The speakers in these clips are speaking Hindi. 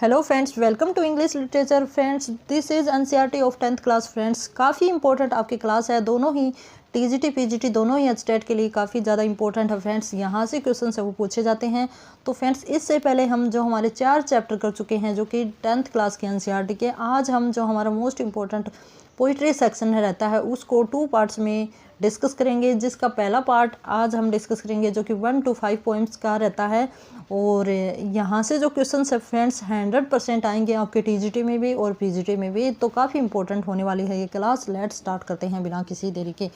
Hello friends, welcome to English literature friends. This is NCERT of 10th class friends. काफ़ी इंपॉर्टेंट आपकी क्लास है, दोनों ही टीजीटी पीजीटी दोनों ही एचटेट के लिए काफ़ी ज़्यादा इंपॉर्टेंट है फ्रेंड्स। यहाँ से क्वेश्चन है वो पूछे जाते हैं। तो फ्रेंड्स इससे पहले हम जो हमारे 4 चैप्टर कर चुके हैं जो कि 10th क्लास के एनसीईआरटी के, आज हम जो हमारा मोस्ट इम्पोर्टेंट पोइट्री सेक्शन रहता है उसको 2 पार्ट्स में डिस्कस करेंगे, जिसका पहला पार्ट आज हम डिस्कस करेंगे जो कि 1 to 5 पोइम्स का रहता है। और यहाँ से जो क्वेश्चन है फ्रेंड्स 100% आएंगे आपके टीजीटी में भी और पीजीटी में भी, तो काफ़ी इंपॉर्टेंट होने वाली है ये क्लास। लेट्स स्टार्ट करते हैं बिना किसी देरी के।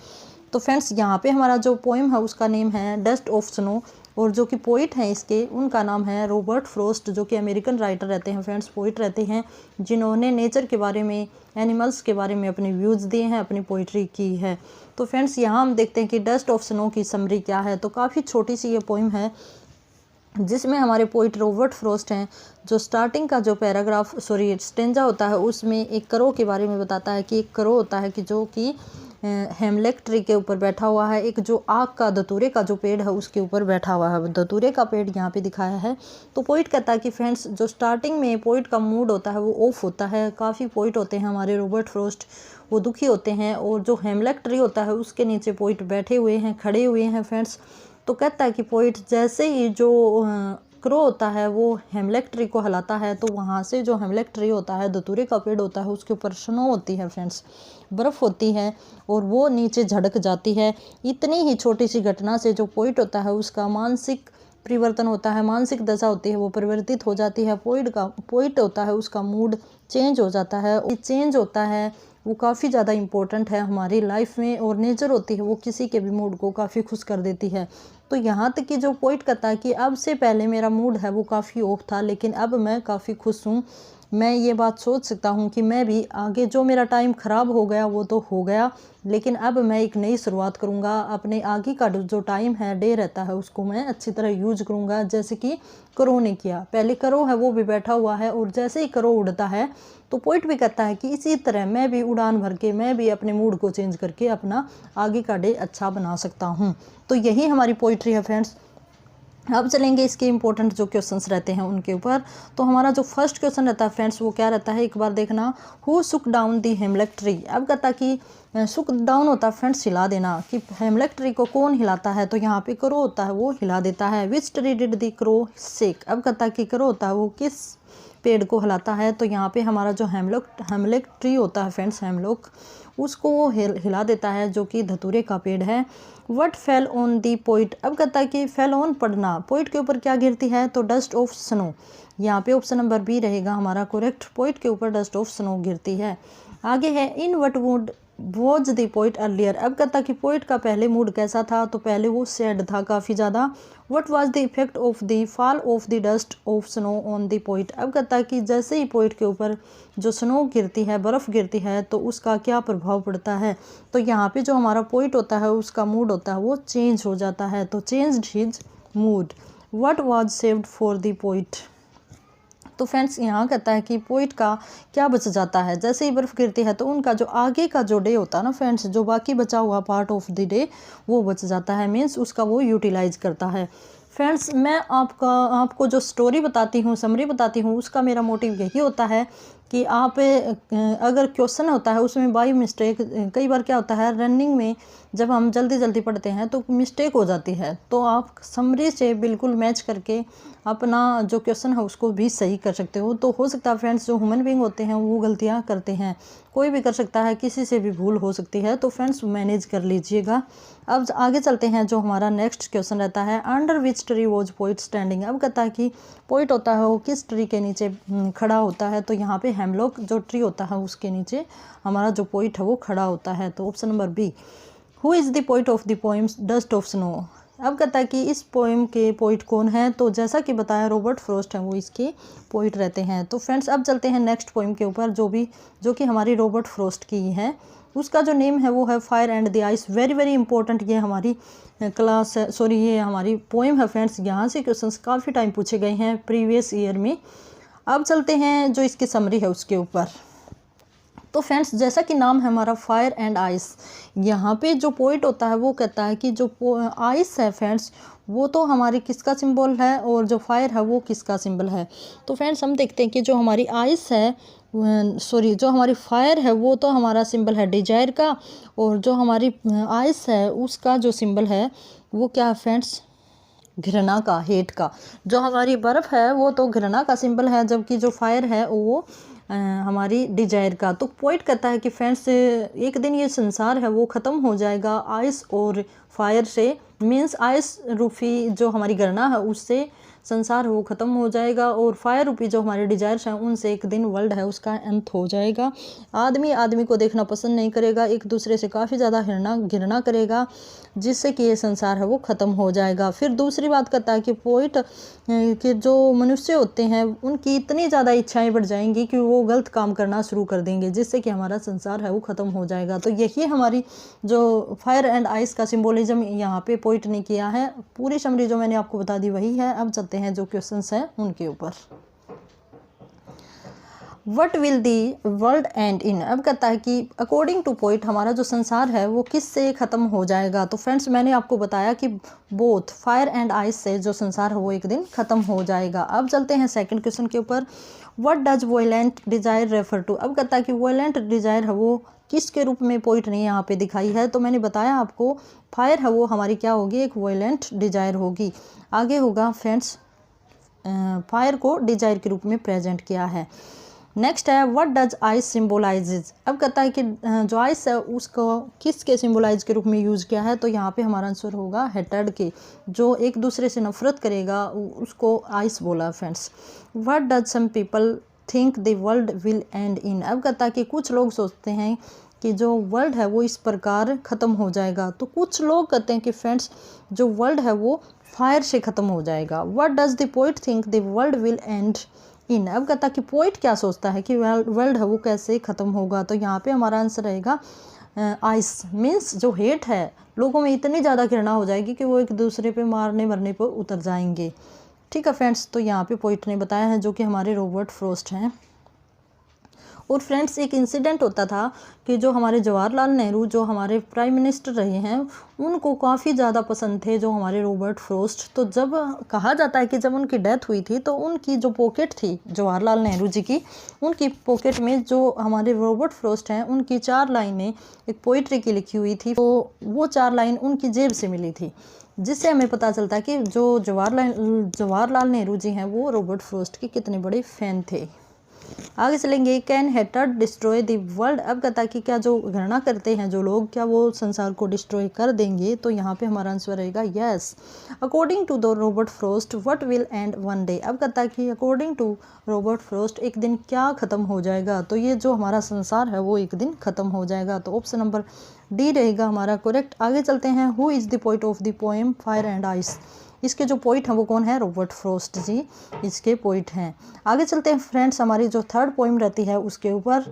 तो फ्रेंड्स यहाँ पे हमारा जो पोएम है उसका नेम है डस्ट ऑफ स्नो, और जो कि पोइट हैं इसके उनका नाम है रॉबर्ट फ्रॉस्ट, जो कि अमेरिकन राइटर रहते हैं फ्रेंड्स, पोइट रहते हैं, जिन्होंने नेचर के बारे में, एनिमल्स के बारे में अपने व्यूज़ दिए हैं, अपनी पोइट्री की है। तो फ्रेंड्स यहाँ हम देखते हैं कि डस्ट ऑफ स्नो की समरी क्या है। तो काफ़ी छोटी सी ये पोइम है जिसमें हमारे पोइट रॉबर्ट फ्रॉस्ट हैं, जो स्टार्टिंग का जो पैराग्राफ स्टेंजा होता है उसमें एक करो के बारे में बताता है कि एक करो होता है कि जो कि हेमलेक ट्री के ऊपर बैठा हुआ है, एक जो आग का दतूरे का जो पेड़ है उसके ऊपर बैठा हुआ है। दतूरे का पेड़ यहाँ पे दिखाया है। तो पोइट कहता है कि फ्रेंड्स जो स्टार्टिंग में पोइट का मूड होता है वो ऑफ होता है। काफ़ी पोइट होते हैं हमारे रॉबर्ट फ्रॉस्ट, वो दुखी होते हैं, और जो हेमलेक ट्री होता है उसके नीचे पोइट बैठे हुए हैं, खड़े हुए हैं फ्रेंड्स। तो कहता है कि पोइट जैसे ही जो क्रो होता है वो हेमलेक ट्री को हिलाता है, तो वहाँ से जो हेमलेक ट्री होता है, दतूरे का पेड़ होता है, उसके ऊपर स्नो होती है फ्रेंड्स, बर्फ़ होती है, और वो नीचे झड़क जाती है। इतनी ही छोटी सी घटना से जो पोइट होता है उसका मानसिक परिवर्तन होता है, मानसिक दशा होती है वो परिवर्तित हो जाती है। पोइट होता है उसका मूड चेंज हो जाता है। चेंज होता है वो काफ़ी ज़्यादा इम्पोर्टेंट है हमारी लाइफ में, और नेचर होती है वो किसी के भी मूड को काफ़ी खुश कर देती है। तो यहाँ तक कि जो पोइट कहता है कि अब से पहले मेरा मूड है वो काफ़ी ऑफ था, लेकिन अब मैं काफ़ी खुश हूँ। मैं ये बात सोच सकता हूँ कि मैं भी आगे, जो मेरा टाइम ख़राब हो गया वो तो हो गया, लेकिन अब मैं एक नई शुरुआत करूँगा। अपने आगे का जो टाइम है, डे रहता है, उसको मैं अच्छी तरह यूज करूँगा, जैसे कि करो ने किया। पहले करो है वो भी बैठा हुआ है, और जैसे ही करो उड़ता है तो पोइट भी कहता है कि इसी तरह मैं भी उड़ान भर के, मैं भी अपने मूड को चेंज करके अपना आगे का डे अच्छा बना सकता हूँ। तो यही हमारी पोइट्री है फ्रेंड्स। अब चलेंगे इसके इंपॉर्टेंट जो क्वेश्चंस रहते हैं उनके ऊपर। तो हमारा जो फर्स्ट क्वेश्चन रहता है फ्रेंड्स वो क्या रहता है, एक बार देखना। हु सुक डाउन दी हेमलेक ट्री। अब कहता कि सुक डाउन होता है फ्रेंड्स हिला देना, कि हेमलेक ट्री को कौन हिलाता है, तो यहाँ पे करो होता है वो हिला देता है। Which tree did the crow shake. अब कहता कि करो होता है वो किस पेड़ को हिलाता है, तो यहाँ पे हमारा जो हेमलेक ट्री होता है फ्रेंड्स, हेमलॉक, उसको वो हिला देता है, जो कि धतूरे का पेड़ है। What fell on the poet. अब कहता है कि फेल ऑन पढ़ना, पोइट के ऊपर क्या गिरती है, तो डस्ट ऑफ स्नो। यहाँ पे ऑप्शन नंबर बी रहेगा हमारा करेक्ट, पोइट के ऊपर डस्ट ऑफ स्नो गिरती है। आगे है in what would was the poet earlier. अब कहता कि पोइट का पहले मूड कैसा था, तो पहले वो सैड था काफ़ी ज़्यादा। What was the effect of the fall of the dust of snow on the poet. अब कहता कि जैसे ही पोइट के ऊपर जो स्नो गिरती है, बर्फ़ गिरती है, तो उसका क्या प्रभाव पड़ता है, तो यहाँ पे जो हमारा पोइट होता है उसका मूड होता है वो चेंज हो जाता है। तो changed his mood. What was saved for the poet. तो फ्रेंड्स यहाँ कहता है कि पोइट का क्या बच जाता है, जैसे ही बर्फ़ गिरती है तो उनका जो आगे का जो डे होता है ना फ्रेंड्स, जो बाकी बचा हुआ पार्ट ऑफ द डे वो बच जाता है, मीन्स उसका वो यूटिलाइज करता है। फ्रेंड्स मैं आपको जो स्टोरी बताती हूँ, समरी बताती हूँ, उसका मेरा मोटिव यही होता है कि आप अगर क्वेश्चन होता है उसमें बाई मिस्टेक, कई बार क्या होता है रनिंग में जब हम जल्दी जल्दी पढ़ते हैं तो मिस्टेक हो जाती है, तो आप समरी से बिल्कुल मैच करके अपना जो क्वेश्चन है उसको भी सही कर सकते हो। तो हो सकता है फ्रेंड्स जो ह्यूमन बीइंग होते हैं वो गलतियां करते हैं, कोई भी कर सकता है, किसी से भी भूल हो सकती है, तो फ्रेंड्स मैनेज कर लीजिएगा। अब आगे चलते हैं, जो हमारा नेक्स्ट क्वेश्चन रहता है under which tree was poet standing. अब कहता है कि पोइट होता है वो किस ट्री के नीचे खड़ा होता है, तो यहाँ पे हेमलॉक जो ट्री होता है उसके नीचे हमारा जो पोइट है वो खड़ा होता है। तो option number B. Who is the poet of the poems dust of snow. अब कहता है कि इस पोइम के पोइट कौन है, तो जैसा कि बताया रॉबर्ट फ्रॉस्ट हैं वो इसके पोइट रहते हैं। तो फ्रेंड्स अब चलते हैं नेक्स्ट पोइम के ऊपर, जो कि हमारी रॉबर्ट फ्रॉस्ट की है। उसका जो नेम है वो है fire and the ice. Very very important ये हमारी क्लास है, सॉरी ये हमारी पोइम है फ्रेंड्स। यहाँ से क्वेश्चंस काफ़ी टाइम पूछे गए हैं प्रीवियस ईयर में। अब चलते हैं जो इसकी समरी है उसके ऊपर। तो फ्रेंड्स जैसा कि नाम है हमारा फायर एंड आइस, यहाँ पे जो पोइट होता है वो कहता है कि जो आइस है फ्रेंड्स वो तो हमारी किसका सिंबल है और जो फायर है वो किसका सिंबल है। तो फ्रेंड्स हम देखते हैं कि जो हमारी आइस है जो हमारी फायर है वो तो हमारा सिंबल है डिजायर का, और जो हमारी आइस है उसका जो सिंबल है वो क्या है फ्रेंड्स, घृणा का, हेट का। जो हमारी बर्फ़ है वो तो घृणा का सिंबल है, जबकि जो फायर है वो हमारी डिजायर का। तो पॉइंट कहता है कि फ्रेंड्स एक दिन ये संसार है वो ख़त्म हो जाएगा आइस और फायर से, मीन्स आइस रूपी जो हमारी घृणा है उससे संसार वो ख़त्म हो जाएगा, और फायर रूपी जो हमारे डिजायर्स हैं उनसे एक दिन वर्ल्ड है उसका अंत हो जाएगा। आदमी आदमी को देखना पसंद नहीं करेगा, एक दूसरे से काफ़ी ज़्यादा घृणा करेगा, जिससे कि ये संसार है वो ख़त्म हो जाएगा। फिर दूसरी बात कहता है कि पोइट कि जो मनुष्य होते हैं उनकी इतनी ज़्यादा इच्छाएं बढ़ जाएंगी कि वो गलत काम करना शुरू कर देंगे, जिससे कि हमारा संसार है वो ख़त्म हो जाएगा। तो यही हमारी जो फायर एंड आइस का सिंबोलिज्म यहाँ पे पोइट ने किया है। पूरी समरी जो मैंने आपको बता दी वही है। अब चलते हैं जो क्वेश्चंस हैं उनके ऊपर। What will the world and in, अब कहता है कि अकॉर्डिंग टू पोइट हमारा जो संसार है वो किस से ख़त्म हो जाएगा। तो फ्रेंड्स मैंने आपको बताया कि बोथ फायर एंड आइस से जो संसार है वो एक दिन ख़त्म हो जाएगा। अब चलते हैं सेकंड क्वेश्चन के ऊपर। What does violent desire refer to, अब कहता है कि वोलेंट डिजायर है वो किसके रूप में पोइट ने यहाँ पे दिखाई है। तो मैंने बताया आपको फायर है वो हमारी क्या होगी, एक वोलेंट डिजायर होगी। आगे होगा फ्रेंड्स फायर को डिजायर के रूप में प्रेजेंट किया है। नेक्स्ट है व्हाट डज आइस सिम्बोलाइजेज, अब कहता है कि जो आइस है उसको किसके सिम्बोलाइज के रूप में यूज़ किया है। तो यहाँ पे हमारा आंसर होगा हेटर्ड के, जो एक दूसरे से नफरत करेगा उसको आइस बोला friends. What does some people think the world will end in, अब कहता है कि कुछ लोग सोचते हैं कि जो वर्ल्ड है वो इस प्रकार ख़त्म हो जाएगा। तो कुछ लोग कहते हैं कि फ्रेंड्स जो वर्ल्ड है वो फायर से ख़त्म हो जाएगा। What does the poet think the world will end in, अब कहता कि पोइट क्या सोचता है कि वर्ल्ड है वो कैसे ख़त्म होगा। तो यहाँ पे हमारा आंसर रहेगा आइस, मीन्स जो हेट है लोगों में इतनी ज़्यादा घृणा हो जाएगी कि वो एक दूसरे पे मारने मरने पर उतर जाएंगे। ठीक है फ्रेंड्स, तो यहाँ पे पोइट ने बताया है जो कि हमारे रॉबर्ट फ्रॉस्ट हैं। और फ्रेंड्स एक इंसिडेंट होता था कि जो हमारे जवाहरलाल नेहरू जो हमारे प्राइम मिनिस्टर रहे हैं उनको काफ़ी ज़्यादा पसंद थे जो हमारे रॉबर्ट फ्रॉस्ट। तो जब कहा जाता है कि जब उनकी डेथ हुई थी तो उनकी जो पॉकेट थी जवाहरलाल नेहरू जी की, उनकी पॉकेट में जो हमारे रॉबर्ट फ्रॉस्ट हैं उनकी 4 लाइनें एक पोइट्री की लिखी हुई थी। तो वो 4 लाइन उनकी जेब से मिली थी, जिससे हमें पता चलता है कि जो जवाहरलाल नेहरू जी हैं वो रॉबर्ट फ्रॉस्ट के कितने बड़े फ़ैन थे। आगे चलेंगे। Can hatred destroy the world, अब कहता है कि क्या जो घृणा करते हैं जो लोग, क्या वो संसार को डिस्ट्रॉय कर देंगे। तो यहाँ पे हमारा आंसर रहेगा yes. According to the Robert Frost what will end one day, अब कहता है कि अकॉर्डिंग टू रॉबर्ट फ्रॉस्ट एक दिन क्या ख़त्म हो जाएगा। तो ये जो हमारा संसार है वो एक दिन ख़त्म हो जाएगा। तो ऑप्शन नंबर डी रहेगा हमारा करेक्ट। आगे चलते हैं। Who is the poet of the poem fire and ice, इसके जो पोइट हैं वो कौन है, रॉबर्ट फ्रॉस्ट जी इसके पोइट हैं। आगे चलते हैं फ्रेंड्स हमारी जो थर्ड पोइम रहती है उसके ऊपर।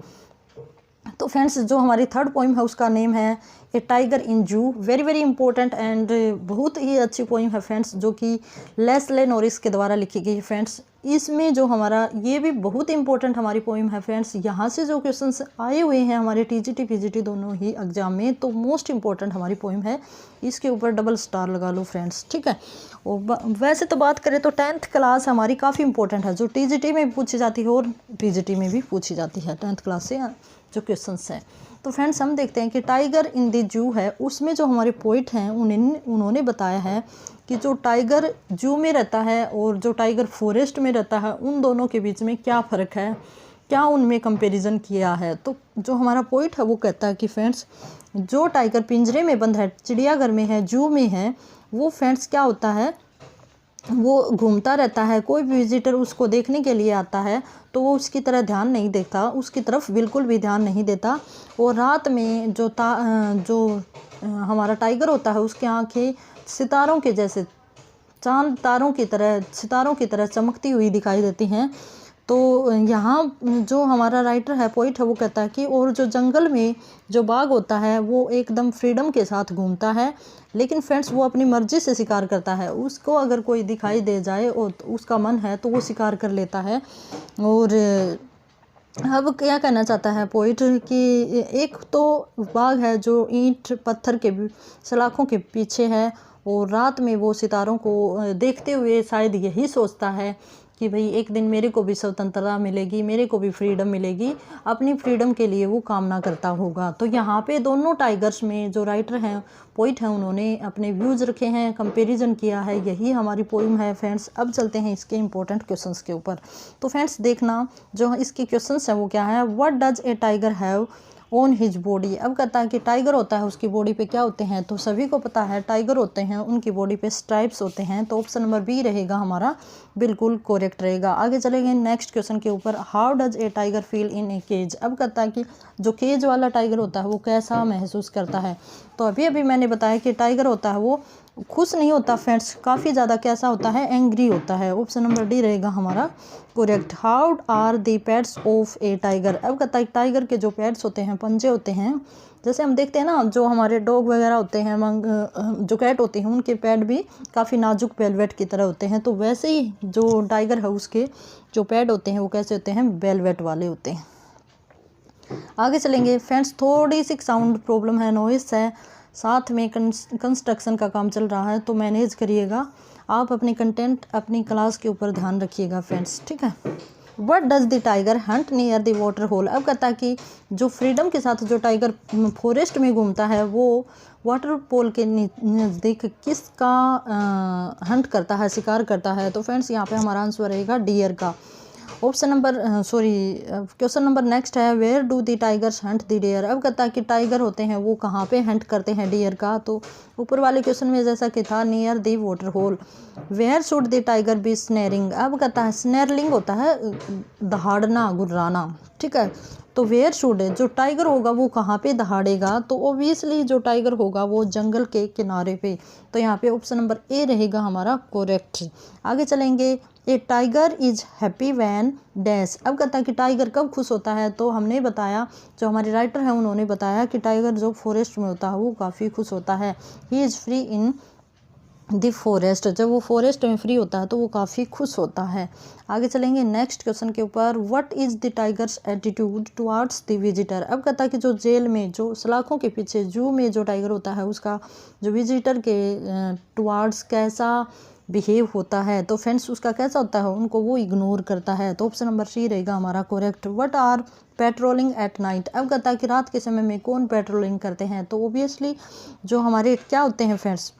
तो फ्रेंड्स जो हमारी थर्ड पोइम है उसका नेम है ए टाइगर इन जू, वेरी वेरी इंपॉर्टेंट एंड बहुत ही अच्छी पोइम है फ्रेंड्स, जो कि लेस्ले नॉरिस के द्वारा लिखी गई है फ्रेंड्स। इसमें जो हमारा ये भी बहुत इंपॉर्टेंट हमारी पोइम है फ्रेंड्स। यहाँ से जो क्वेश्चंस आए हुए हैं हमारे टीजीटी पीजीटी दोनों ही एग्जाम में, तो मोस्ट इंपॉर्टेंट हमारी पोइम है, इसके ऊपर डबल स्टार लगा लो फ्रेंड्स। ठीक है। और वैसे तो बात करें तो 10th क्लास हमारी काफ़ी इंपॉर्टेंट है, जो टीजीटी में भी पूछी जाती है और पीजीटी में भी पूछी जाती है 10th क्लास से जो क्वेश्चंस हैं। तो फ्रेंड्स हम देखते हैं कि टाइगर इन द जू है, उसमें जो हमारे पोइट हैं उन्होंने बताया है कि जो टाइगर जू में रहता है और जो टाइगर फॉरेस्ट में रहता है उन दोनों के बीच में क्या फ़र्क है, क्या उनमें कंपैरिजन किया है। तो जो हमारा पोइट है वो कहता है कि फ्रेंड्स जो टाइगर पिंजरे में बंद है, चिड़ियाघर में है, जू में है, वो फ्रेंड्स क्या होता है, वो घूमता रहता है। कोई भी विजिटर उसको देखने के लिए आता है तो वो उसकी तरह ध्यान नहीं देता, उसकी तरफ बिल्कुल भी ध्यान नहीं देता। और रात में जो हमारा टाइगर होता है उसकी आंखें सितारों के जैसे, चांद तारों की तरह, सितारों की तरह चमकती हुई दिखाई देती हैं। तो यहाँ जो हमारा राइटर है, पोइट है, वो कहता है कि और जो जंगल में जो बाघ होता है वो एकदम फ्रीडम के साथ घूमता है, लेकिन फ्रेंड्स वो अपनी मर्ज़ी से शिकार करता है। उसको अगर कोई दिखाई दे जाए और उसका मन है तो वो शिकार कर लेता है। और अब क्या कहना चाहता है पोइट कि एक तो बाग है जो ईंट पत्थर के सलाखों के पीछे है, और रात में वो सितारों को देखते हुए शायद यही सोचता है कि भाई एक दिन मेरे को भी स्वतंत्रता मिलेगी, मेरे को भी फ्रीडम मिलेगी, अपनी फ्रीडम के लिए वो कामना करता होगा। तो यहाँ पे दोनों टाइगर्स में जो राइटर हैं, पोइट हैं, उन्होंने अपने व्यूज़ रखे हैं, कंपैरिजन किया है, यही हमारी पोइम है फ्रेंड्स। अब चलते हैं इसके इंपॉर्टेंट क्वेश्चंस के ऊपर। तो फ्रेंड्स देखना जो इसके क्वेश्चंस हैं वो क्या है। What does a tiger have on his body. अब कहता है कि टाइगर होता है उसकी बॉडी पे क्या होते हैं, तो सभी को पता है टाइगर होते हैं उनकी बॉडी पे स्ट्राइप्स होते हैं। तो ऑप्शन नंबर बी रहेगा हमारा, बिल्कुल करेक्ट रहेगा। आगे चलेंगे नेक्स्ट क्वेश्चन के ऊपर। How does a tiger feel in a cage. अब कहता है कि जो केज वाला टाइगर होता है वो कैसा महसूस करता है। तो अभी अभी मैंने बताया कि टाइगर होता है वो खुश नहीं होता फ्रेंड्स, काफ़ी ज़्यादा कैसा होता है, एंग्री होता है। ऑप्शन नंबर डी रहेगा हमारा correct. How are the pets of a tiger. अब कहता है टाइगर के जो पेट्स होते हैं, पंजे होते हैं, जैसे हम देखते हैं ना जो हमारे डॉग वगैरह होते हैं, जो कैट होती हैं, उनके पैड भी काफ़ी नाजुक वेलवेट की तरह होते हैं। तो वैसे ही जो टाइगर है उसके जो पैड होते हैं वो कैसे होते हैं, वेलवेट वाले होते हैं। आगे चलेंगे फ्रेंड्स। थोड़ी सी साउंड प्रॉब्लम है, नॉइस है, साथ में कंस्ट्रक्शन का काम चल रहा है, तो मैनेज करिएगा। आप अपनी कंटेंट अपनी क्लास के ऊपर ध्यान रखिएगा फ्रेंड्स, ठीक है। What does the tiger hunt near the water hole. अब कहता है कि जो फ्रीडम के साथ जो टाइगर फॉरेस्ट में घूमता है वो वाटर पोल के नज़दीक किसका हंट करता है, शिकार करता है। तो फ्रेंड्स यहाँ पे हमारा आंसर रहेगा डियर का। Option number question number next है, where do the tigers hunt the deer. अब कहता है कि टाइगर होते हैं वो कहाँ पे हंट करते हैं डियर का। तो ऊपर वाले क्वेश्चन में जैसा कि था near the water hole. Where should the tiger be snaring. अब कहता है स्नैरलिंग होता है दहाड़ना, गुर्राना, ठीक है। तो वेयर शुड जो टाइगर होगा वो कहाँ पे दहाड़ेगा, तो ओबियसली जो टाइगर होगा वो जंगल के किनारे पे। तो यहाँ पे ऑप्शन नंबर ए रहेगा हमारा करेक्ट। आगे चलेंगे। A tiger is happy when dash. अब कहता है कि टाइगर कब खुश होता है। तो हमने बताया, जो हमारे राइटर हैं उन्होंने बताया कि टाइगर जो फॉरेस्ट में होता है वो काफ़ी खुश होता है। He is free in the forest. जब वो फॉरेस्ट में फ्री होता है तो वो काफ़ी खुश होता है। आगे चलेंगे नेक्स्ट क्वेश्चन के ऊपर। What is the tigers attitude towards the visitor. अब कहता है कि जो जेल में, जो सलाखों के पीछे जू में जो टाइगर होता है उसका जो विजिटर के टुवार्ड्स कैसा बिहेव होता है। तो फ्रेंड्स उसका कैसा होता है, उनको वो इग्नोर करता है। तो ऑप्शन नंबर सी रहेगा हमारा correct. What are patrolling at night. अब कहता है कि रात के समय में कौन पेट्रोलिंग करते हैं। तो ओबियसली जो हमारे क्या होते हैं फ्रेंड्स,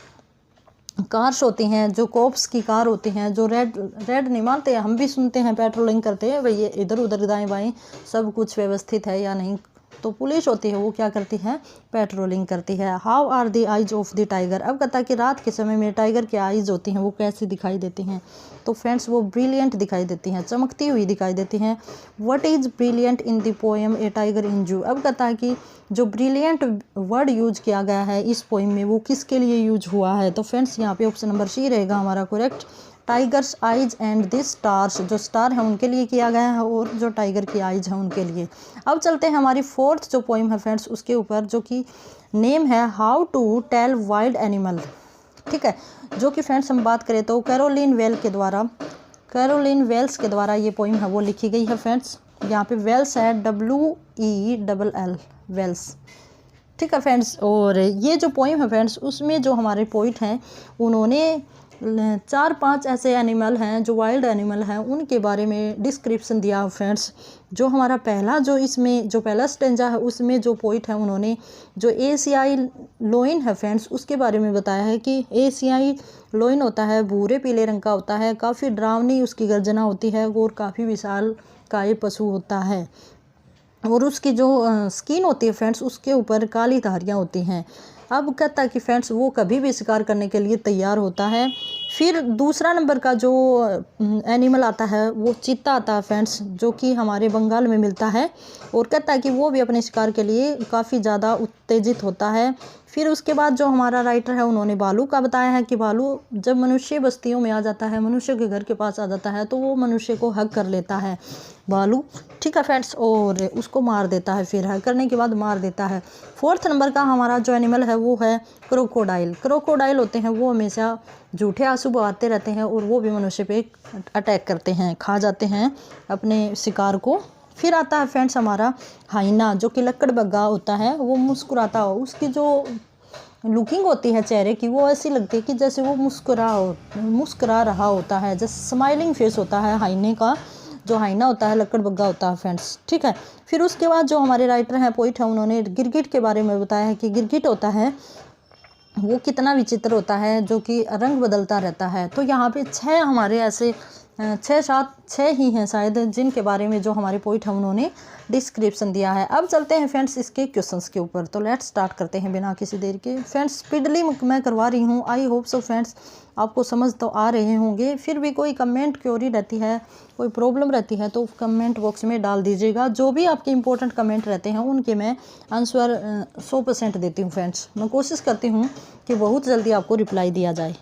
कार्स होती हैं, जो कोप्स की कार होती हैं, जो रेड नहीं मानते हैं, हम भी सुनते हैं पेट्रोलिंग करते हैं, भाई ये इधर उधर दाएं बाएं सब कुछ व्यवस्थित है या नहीं। तो पुलिस होती है वो क्या करती है, पेट्रोलिंग करती है। How are the eyes of the tiger. अब कहता है कि रात के समय में टाइगर की आइज होती हैं वो कैसी दिखाई देती हैं। तो फ्रेंड्स वो ब्रिलियंट दिखाई देती हैं, चमकती हुई दिखाई देती हैं। What is brilliant in the poem A tiger in जू। अब कहता है कि जो ब्रिलियंट वर्ड यूज किया गया है इस पोएम में वो किसके लिए यूज हुआ है। तो फ्रेंड्स यहाँ पे ऑप्शन नंबर सी रहेगा हमारा correct. Tigers eyes and this stars, जो स्टार है उनके लिए किया गया है और जो टाइगर की आइज है उनके लिए। अब चलते हैं हमारी फोर्थ जो पोइम है फ्रेंड्स उसके ऊपर, जो कि नेम है how to tell wild animal, ठीक है। जो कि फ्रेंड्स हम बात करें तो कैरोलिन वेल्स के द्वारा ये पोइम है वो लिखी गई है फ्रेंड्स। यहाँ पे वेल्स है WELL वेल्स, ठीक है फ्रेंड्स। और ये जो पोइम है फ्रेंड्स उसमें जो हमारे पोइट हैं उन्होंने 4-5 ऐसे एनिमल हैं जो वाइल्ड एनिमल हैं उनके बारे में डिस्क्रिप्शन दिया फ्रेंड्स। जो हमारा पहला जो इसमें जो पहला स्टेंजा है उसमें जो पोइट है उन्होंने जो एशियाई लोइन है फ्रेंड्स उसके बारे में बताया है कि एशियाई लोइन होता है भूरे पीले रंग का होता है, काफ़ी डरावनी उसकी गर्जना होती है और काफ़ी विशाल काय पशु होता है, और उसकी जो स्किन होती है फ्रेंड्स उसके ऊपर काली धारियाँ होती हैं। अब कहता है कि फ्रेंड्स वो कभी भी शिकार करने के लिए तैयार होता है। फिर दूसरा नंबर का जो एनिमल आता है वो चीता आता है फ्रेंड्स, जो कि हमारे बंगाल में मिलता है, और कहता है कि वो भी अपने शिकार के लिए काफ़ी ज़्यादा उत्तेजित होता है। फिर उसके बाद जो हमारा राइटर है उन्होंने भालू का बताया है कि भालू जब मनुष्य बस्तियों में आ जाता है, मनुष्य के घर के पास आ जाता है तो वो मनुष्य को हग कर लेता है भालू, ठीक है फ्रेंड्स, और उसको मार देता है, फिर हग करने के बाद मार देता है। फोर्थ नंबर का हमारा जो एनिमल है वो है क्रोकोडाइल होते हैं, वो हमेशा झूठे आंसू बहाते रहते हैं और वो भी मनुष्य पे अटैक करते हैं, खा जाते हैं अपने शिकार को, फिर आता है फ्रेंड्स हमारा हाइना, जो कि लकड़बग्गा होता है, वो मुस्कुराता हो, उसकी जो लुकिंग होती है चेहरे की वो ऐसी लगती है कि जैसे वो मुस्कुरा रहा होता है, जैसे स्माइलिंग फेस होता है हाइने का, जो हाइना होता है लकड़बग्गा होता है फ्रेंड्स। ठीक है, फिर उसके बाद जो हमारे राइटर हैं, पोइट हैं, उन्होंने गिरगिट के बारे में बताया है कि गिरगिट होता है वो कितना विचित्र होता है, जो कि रंग बदलता रहता है। तो यहाँ पे 6 हमारे ऐसे 6 ही हैं शायद जिनके बारे में जो हमारे पोइट हैं उन्होंने डिस्क्रिप्शन दिया है। अब चलते हैं फ्रेंड्स इसके क्वेश्चंस के ऊपर। तो लेट्स स्टार्ट करते हैं बिना किसी देर के। फ्रेंड्स स्पीडली मैं करवा रही हूँ, आई होप सो फ्रेंड्स आपको समझ तो आ रहे होंगे। फिर भी कोई कमेंट क्वेरी रहती है, कोई प्रॉब्लम रहती है तो कमेंट बॉक्स में डाल दीजिएगा। जो भी आपके इंपॉर्टेंट कमेंट रहते हैं उनके मैं आंसर 100% देती हूँ फ्रेंड्स। मैं कोशिश करती हूँ कि बहुत जल्दी आपको रिप्लाई दिया जाए।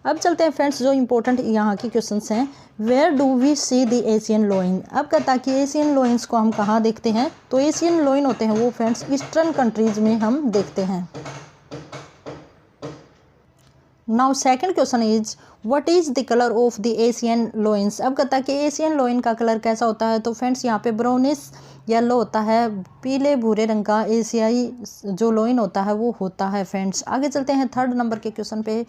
अब चलते हैं फ्रेंड्स जो इंपॉर्टेंट यहाँ के क्वेश्चंस हैं। Where do we see the Asian lion. अब कहता है कि एशियन लोइंस को हम कहाँ देखते हैं, तो एशियन लोइन होते हैं वो फ्रेंड्स ईस्टर्न कंट्रीज में हम देखते हैं। Now second question is what is the colour of the Asian lions. अब कहता है कि एशियन लोइन का कलर कैसा होता है, तो फ्रेंड्स यहाँ पे ब्राउनिश येलो होता है, पीले भूरे रंग का एशियाई जो लोइन होता है वो होता है फ्रेंड्स। आगे चलते हैं थर्ड नंबर के क्वेश्चन पे।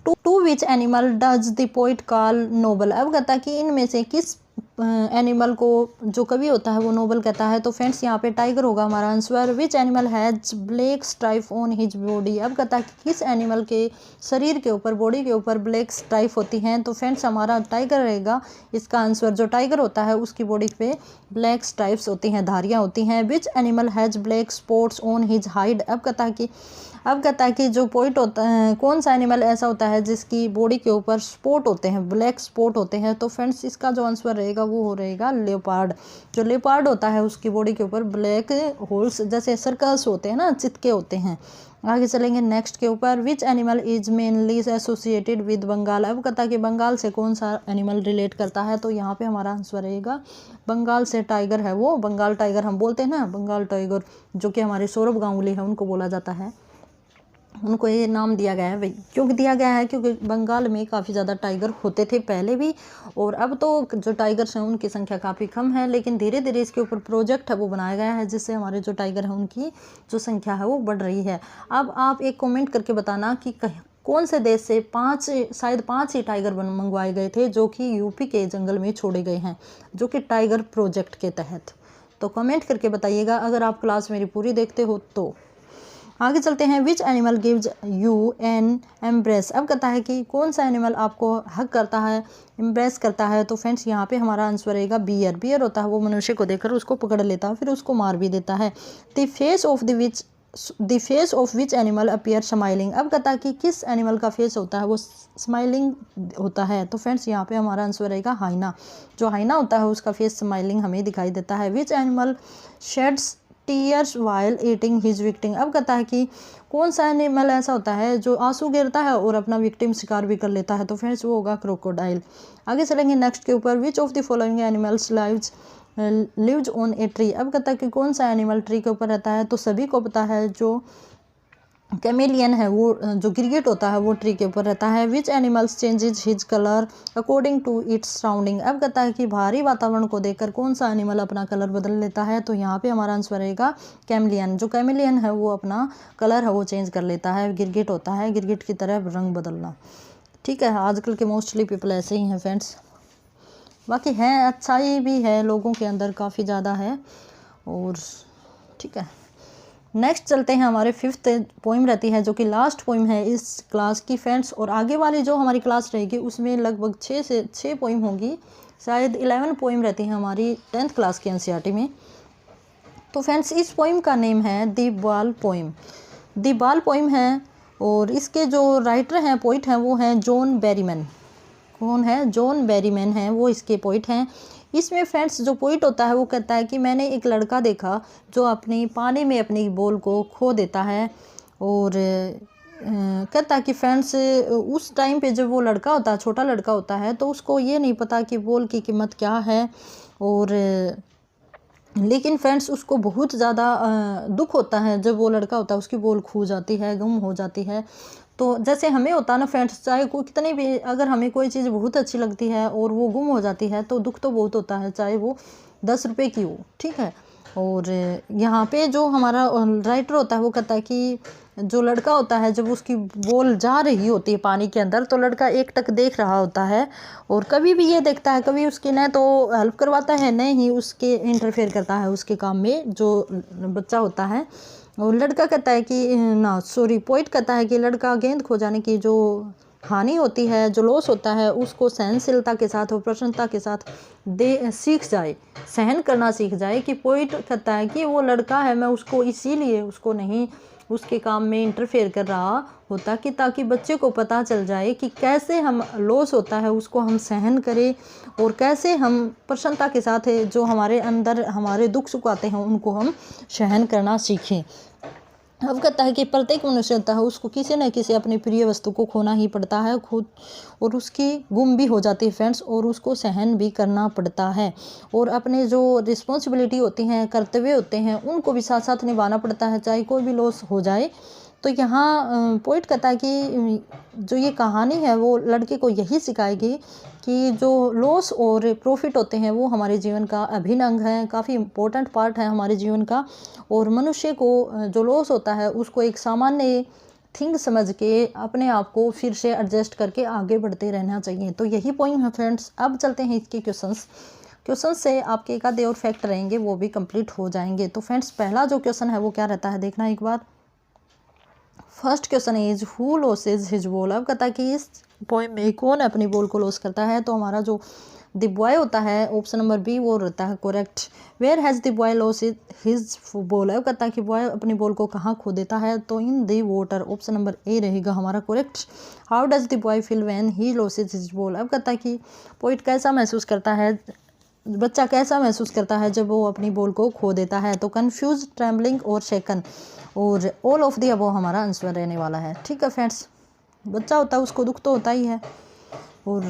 To which animal does the poet call noble. अब कहता है कि इनमें से किस एनिमल को जो कवि होता है वो नोबल कहता है, तो फ्रेंड्स यहाँ पे टाइगर होगा हमारा answer. Which animal has black stripe on his body. अब कहता है कि किस एनिमल के शरीर के ऊपर, बॉडी के ऊपर ब्लैक स्ट्राइप होती हैं, तो फ्रेंड्स हमारा टाइगर रहेगा इसका आंसर। जो टाइगर होता है उसकी बॉडी पे ब्लैक स्ट्राइप्स होती हैं, धारियाँ होती हैं। Which animal has black spots on his hide. अब कहता है कि जो पोइट होता है, कौन सा एनिमल ऐसा होता है जिसकी बॉडी के ऊपर स्पॉट होते हैं, ब्लैक स्पॉट होते हैं, तो फ्रेंड्स इसका जो आंसर रहेगा वो हो रहेगा लेपर्ड। जो लेपर्ड होता है उसकी बॉडी के ऊपर ब्लैक होल्स जैसे सर्कल्स होते हैं ना, चित्के होते हैं। आगे चलेंगे नेक्स्ट के ऊपर। Which animal is mainly associated with Bengal. अब कहता है कि बंगाल से कौन सा एनिमल रिलेट करता है, तो यहाँ पे हमारा आंसर रहेगा बंगाल से टाइगर है वो, बंगाल टाइगर हम बोलते हैं ना, बंगाल टाइगर, जो कि हमारे सौरभ गांगुली है उनको बोला जाता है, उनको ये नाम दिया गया है भाई। क्योंकि दिया गया है क्योंकि बंगाल में काफ़ी ज़्यादा टाइगर होते थे पहले भी, और अब तो जो टाइगर्स हैं उनकी संख्या काफ़ी कम है, लेकिन धीरे धीरे इसके ऊपर प्रोजेक्ट है वो बनाया गया है जिससे हमारे जो टाइगर हैं उनकी जो संख्या है वो बढ़ रही है। अब आप एक कमेंट करके बताना कि कौन से देश से शायद 5 ही टाइगर मंगवाए गए थे जो कि यूपी के जंगल में छोड़े गए हैं, जो कि टाइगर प्रोजेक्ट के तहत। तो कमेंट करके बताइएगा अगर आप क्लास मेरी पूरी देखते हो तो। आगे चलते हैं। Which animal gives you an embrace. अब कहता है कि कौन सा एनिमल आपको हग करता है, एम्ब्रेस करता है, तो फ्रेंड्स यहाँ पे हमारा आंसर रहेगा बियर। बियर होता है वो मनुष्य को देखकर उसको पकड़ लेता है, फिर उसको मार भी देता है। The face of which animal appear smiling. अब कहता है कि किस एनिमल का फेस होता है वो स्माइलिंग होता है, तो फ्रेंड्स यहाँ पे हमारा आंसर रहेगा हाइना। जो हाइना होता है उसका फेस स्माइलिंग हमें दिखाई देता है। Which animal shades tears while eating his victim. अब कहता है कि कौन सा एनिमल ऐसा होता है जो आंसू गिरता है और अपना विक्टिम शिकार भी कर लेता है, तो फ्रेंड्स वो होगा क्रोकोडाइल। आगे चलेंगे नेक्स्ट के ऊपर। Which of the following animals lives on a tree. अब कहता है कि कौन सा एनिमल ट्री के ऊपर रहता है, तो सभी को पता है जो कैमेलियन है वो, जो गिरगिट होता है वो ट्री के ऊपर रहता है। Which animals changes his colour according to its surrounding. अब कहता है कि भारी वातावरण को देखकर कौन सा एनिमल अपना कलर बदल लेता है, तो यहाँ पे हमारा आंसर रहेगा कैमेलियन। जो कैमेलियन है वो अपना कलर है वो चेंज कर लेता है, गिरगिट होता है, गिरगिट की तरह रंग बदलना। ठीक है, आजकल के मोस्टली पीपल ऐसे ही हैं फ्रेंड्स। बाकी है अच्छाई भी है लोगों के अंदर काफ़ी ज़्यादा है, और ठीक है। नेक्स्ट चलते हैं, हमारे 5th पोइम रहती है जो कि लास्ट पोइम है इस क्लास की फ्रेंड्स, और आगे वाली जो हमारी क्लास रहेगी उसमें लगभग 6 पोइम होंगी, शायद 11 पोइम रहती हैं हमारी 10th क्लास की एनसीईआरटी में। तो फ्रेंड्स इस पोइम का नेम है द बाल पोइम। द बाल पोइम है, और इसके जो राइटर हैं, पोइट हैं, वो हैं जॉन बेरीमैन। कौन है? जॉन बेरीमैन हैं, वो इसके पोइट हैं। इसमें फ्रेंड्स जो पोइट होता है वो कहता है कि मैंने एक लड़का देखा जो अपनी पानी में अपनी बॉल को खो देता है, और कहता है कि फ्रेंड्स उस टाइम पे जब वो लड़का होता है, छोटा लड़का होता है, तो उसको ये नहीं पता कि बॉल की कीमत क्या है, और लेकिन फ्रेंड्स उसको बहुत ज़्यादा दुख होता है जब वो लड़का होता है उसकी बॉल खो जाती है, गुम हो जाती है। तो जैसे हमें होता है ना फ्रेंड्स, चाहे कोई कितनी भी, अगर हमें कोई चीज़ बहुत अच्छी लगती है और वो गुम हो जाती है तो दुख तो बहुत होता है, चाहे वो 10 रुपये की हो, ठीक है। और यहाँ पे जो हमारा राइटर होता है वो कहता है कि जो लड़का होता है जब उसकी बॉल जा रही होती है पानी के अंदर तो लड़का एकटक देख रहा होता है और कभी भी ये देखता है, कभी उसकी न तो हेल्प करवाता है, न ही उसके इंटरफेयर करता है उसके काम में जो बच्चा होता है। और लड़का कहता है कि ना सॉरी पोइट कहता है कि लड़का गेंद खो जाने की जो हानि होती है, जो लॉस होता है, उसको सहनशीलता के साथ और प्रसन्नता के साथ सीख जाए, सहन करना सीख जाए। कि पोइट कहता है कि वो लड़का है, मैं उसको इसीलिए उसको नहीं उसके काम में इंटरफेयर कर रहा होता कि ताकि बच्चे को पता चल जाए कि कैसे हम लॉस होता है उसको हम सहन करें और कैसे हम प्रसन्नता के साथ जो हमारे अंदर हमारे दुख सुख आते हैं उनको हम सहन करना सीखें। अब कहता है कि प्रत्येक मनुष्य होता है उसको किसी न किसी अपनी प्रिय वस्तु को खोना ही पड़ता है खुद, और उसकी गुम भी हो जाती है फ्रेंड्स, और उसको सहन भी करना पड़ता है। और अपने जो रिस्पॉन्सिबिलिटी होती हैं, कर्तव्य होते हैं, उनको भी साथ साथ निभाना पड़ता है चाहे कोई भी लॉस हो जाए। तो यहाँ पोइट कहता है कि जो ये कहानी है वो लड़के को यही सिखाएगी कि जो लॉस और प्रॉफिट होते हैं वो हमारे जीवन का अभिन्न अंग है, काफ़ी इम्पोर्टेंट पार्ट है हमारे जीवन का। और मनुष्य को जो लॉस होता है उसको एक सामान्य थिंग समझ के अपने आप को फिर से एडजस्ट करके आगे बढ़ते रहना चाहिए। तो यही पॉइंट है फ्रेंड्स। अब चलते हैं इसके क्वेश्चन से आपके एक आधे और फैक्ट रहेंगे वो भी कंप्लीट हो जाएंगे। तो फ्रेंड्स पहला जो क्वेश्चन है वो क्या रहता है देखना एक बार। First question is who loses his ball. अब कहता है कि इस पोएम में कौन अपनी बॉल को लॉस करता है। तो हमारा जो द बॉय होता है ऑप्शन नंबर बी वो रहता है correct. Where has the boy lost his ball. अब कहता है कि बॉय अपनी बॉल को कहाँ खो देता है। तो in the water option number A रहेगा हमारा correct. How does the boy feel when he losses his ball. अब कहता है कि पोइट कैसा महसूस करता है, बच्चा कैसा महसूस करता है जब वो अपनी बॉल को खो देता है। तो कन्फ्यूज, ट्रैम्बलिंग और शेकन, और ऑल ऑफ दी अबव हमारा आंसर रहने वाला है। ठीक है फ्रेंड्स, बच्चा होता है उसको दुख तो होता ही है। और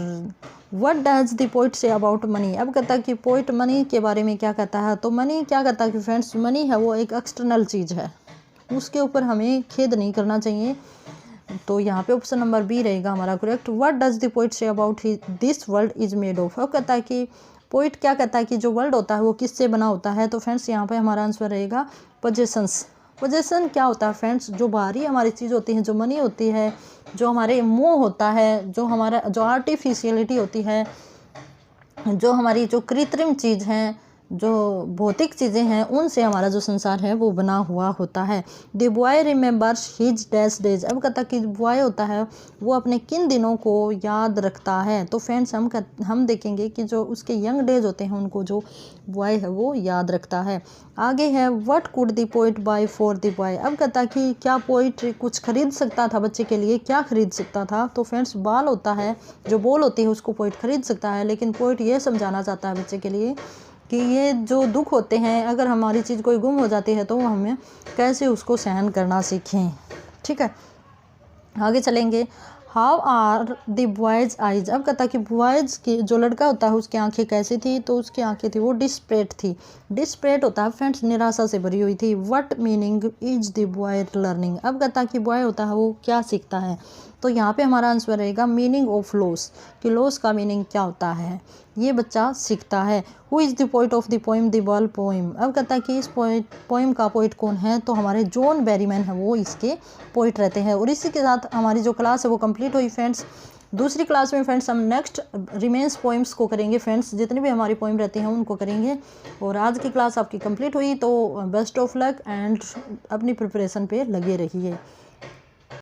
what does the poet say about money. अब कहता है कि पोइट मनी के बारे में क्या कहता है। तो मनी क्या कहता है कि फ्रेंड्स मनी है वो एक एक्सटर्नल चीज़ है, उसके ऊपर हमें खेद नहीं करना चाहिए। तो यहाँ पे ऑप्शन नंबर बी रहेगा हमारा correct. What does the poet say about this world is made of. अब कहता है कि पोइट क्या कहता है कि जो वर्ल्ड होता है वो किससे बना होता है। तो फ्रेंड्स यहाँ पे हमारा आंसर रहेगा पोजेशंस। पोजेशन क्या होता है फ्रेंड्स, जो बाहरी हमारी चीज़ होती है, जो मनी होती है, जो हमारे मोह होता है, जो हमारा जो आर्टिफिशियलिटी होती है, जो हमारी जो कृत्रिम चीज़ हैं, जो भौतिक चीज़ें हैं, उनसे हमारा जो संसार है वो बना हुआ होता है। The boy remembers his dash days. अब कहता कि बॉय होता है वो अपने किन दिनों को याद रखता है। तो फ्रेंड्स हम देखेंगे कि जो उसके यंग डेज होते हैं उनको जो बॉय है वो याद रखता है। आगे है what could the poet buy for the boy. अब कहता कि क्या पोइट कुछ खरीद सकता था बच्चे के लिए, क्या खरीद सकता था। तो फ्रेंड्स बाल होता है, जो बॉल होती है उसको पोइट खरीद सकता है, लेकिन पोइट ये समझाना चाहता है बच्चे के लिए कि ये जो दुख होते हैं, अगर हमारी चीज़ कोई गुम हो जाती है तो हमें कैसे उसको सहन करना सीखें। ठीक है, आगे चलेंगे। How are the boy's eyes. अब कहता कि बॉयज़ की जो लड़का होता है उसकी आंखें कैसी थी। तो उसकी आंखें थी वो डिस्परेट थी। डिस्परेट होता है फ्रेंड्स निराशा से भरी हुई थी। What meaning is the boy learning. अब कहता कि बॉय होता है वो क्या सीखता है। तो यहाँ पे हमारा आंसर रहेगा मीनिंग ऑफ लॉस, कि लॉस का मीनिंग क्या होता है ये बच्चा सीखता है। Who is the poet of the poem the ball poem. अब कहता है कि इस पोइम का पोइट कौन है। तो हमारे जॉन बेरीमैन है वो इसके पोइट रहते हैं। और इसी के साथ हमारी जो क्लास है वो कंप्लीट हुई फ्रेंड्स। दूसरी क्लास में फ्रेंड्स हम नेक्स्ट रिमेन्स पोइम्स को करेंगे फ्रेंड्स, जितनी भी हमारी पोइम रहती हैं उनको करेंगे। और आज की क्लास आपकी कंप्लीट हुई, तो बेस्ट ऑफ लक एंड अपनी प्रिपरेशन पे लगे रहिए।